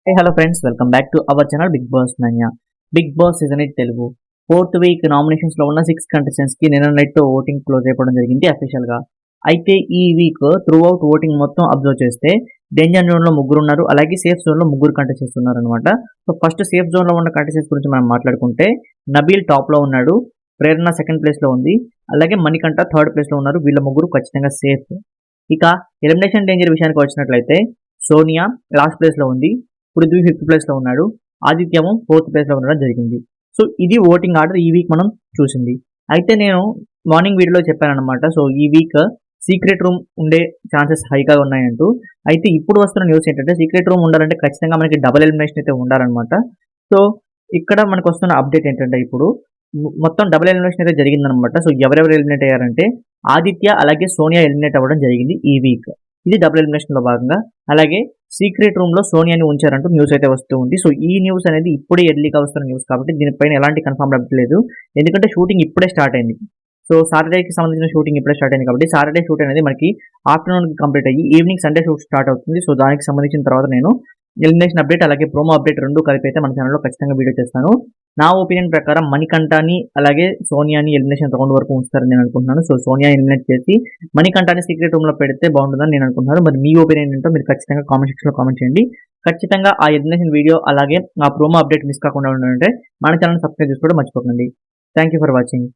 Hey, hello friends, welcome back to our channel Big Boss Mania. Big Boss Season 8 Telugu. Fourth week nominations లో ఉన్న 6 contestants కి నిన్న night voting close అయిపోవడం జరిగింది official గా. అయితే ఈ వీక్ త్రూ అవుట్ ఓటింగ్ మొత్తం అబ్జర్వ్ చేస్తే డేంజర్ జోన్ లో ముగ్గురు ఉన్నారు, అలాగే సేఫ్ జోన్ లో ముగ్గురు కంటెస్టెంట్స్ ఉన్నారు అనమాట. సో ఫస్ట్ సేఫ్ జోన్ లో ఉన్న కంటెస్టెంట్స్ గురించి మనం మాట్లాడుకుంటే నబీల్ టాప్ లో ఉన్నాడు, ప్రేరణ సెకండ్ ప్లేస్ లో ఉంది, అలాగే మణికంఠ థర్డ్ ప్లేస్ లో ఉన్నారు. వీళ్ళ ముగ్గురు ఖచ్చితంగా సేఫ్. ఇక ఎలిమినేషన్ డేంజర్ విషయానికి వచ్చినట్లయితే సోనియా లాస్ట్ ప్లేస్ లో ఉంది, పృథ్వీ ఫిఫ్త్ ప్లేస్ లో ఉన్నాడు, ఆదిత్యము ఫోర్త్ ప్లేస్ లో ఉండడం జరిగింది. సో ఇది ఓటింగ్ ఆర్డర్ ఈ వీక్ మనం చూసింది. అయితే నేను మార్నింగ్ వీడియోలో చెప్పాను అనమాట, సో ఈ వీక్ సీక్రెట్ రూమ్ ఉండే ఛాన్సెస్ హైగా ఉన్నాయంటూ. అయితే ఇప్పుడు వస్తున్న న్యూస్ ఏంటంటే సీక్రెట్ రూమ్ ఉండాలంటే ఖచ్చితంగా మనకి డబుల్ ఎలిమినేషన్ అయితే ఉండాలన్నమాట. సో ఇక్కడ మనకు వస్తున్న అప్డేట్ ఏంటంటే ఇప్పుడు మొత్తం డబుల్ ఎలిమినేషన్ అయితే జరిగిందనమాట. సో ఎవరెవరు ఎలిమినేట్ అయ్యారంటే ఆదిత్య అలాగే సోనియా ఎలిమినేట్ అవ్వడం జరిగింది ఈ వీక్. ఇది డబుల్ ఎలిమినేషన్ లో భాగంగా. అలాగే సీక్రెట్ రూమ్ లో సోనియాని ఉంచారంటూ న్యూస్ అయితే వస్తూ ఉంది. సో ఈ న్యూస్ అనేది ఇప్పుడే ఎర్లీగా వస్తున్న న్యూస్ కాబట్టి దీనిపైన ఎలాంటి కన్ఫర్మ్ అప్డేట్ లేదు, ఎందుకంటే షూటింగ్ ఇప్పుడే స్టార్ట్ అయింది. సో సాటర్డేకి సంబంధించిన షూటింగ్ ఇప్పుడే స్టార్ట్ అయింది కాబట్టి సాటర్డే షూట్ అనేది మనకి ఆఫ్టర్నూన్ కంప్లీట్ అయ్యి ఈవినింగ్ సండే షూట్ స్టార్ట్ అవుతుంది. సో దానికి సంబంధించిన తర్వాత నేను ఎలిమినేషన్ అప్డేట్ అలాగే ప్రోమో అప్డేట్ రెండు కలిపి అయితే మన ఛానల్లో ఖచ్చితంగా వీడియో చేస్తాను. నా ఒపీనియన్ ప్రకారం మణికంఠని అలాగే సోనియాని ఎలిమినేషన్ రౌండ్ వరకు ఉంచుతారని నేను అనుకుంటున్నాను. సో సోనియా ఎలిమినేట్ చేసి మణికంఠని సీక్రెట్ రూమ్ లో పెడితే బాగుంటుందని నేను అనుకుంటున్నాను. మరి మీ ఒపీనియన్ ఏంటో మీరు ఖచ్చితంగా కామెంట్ సెక్షన్ లో కామెంట్ చేయండి. ఖచ్చితంగా ఆ ఎలిమినేషన్ వీడియో అలాగే ఆ ప్రోమో అప్డేట్ మిస్ కాకుండా ఉండాలంటే మన ఛానల్ సబ్స్క్రైబ్ చేసుకోవడం మర్చిపోకండి. Thank you for watching.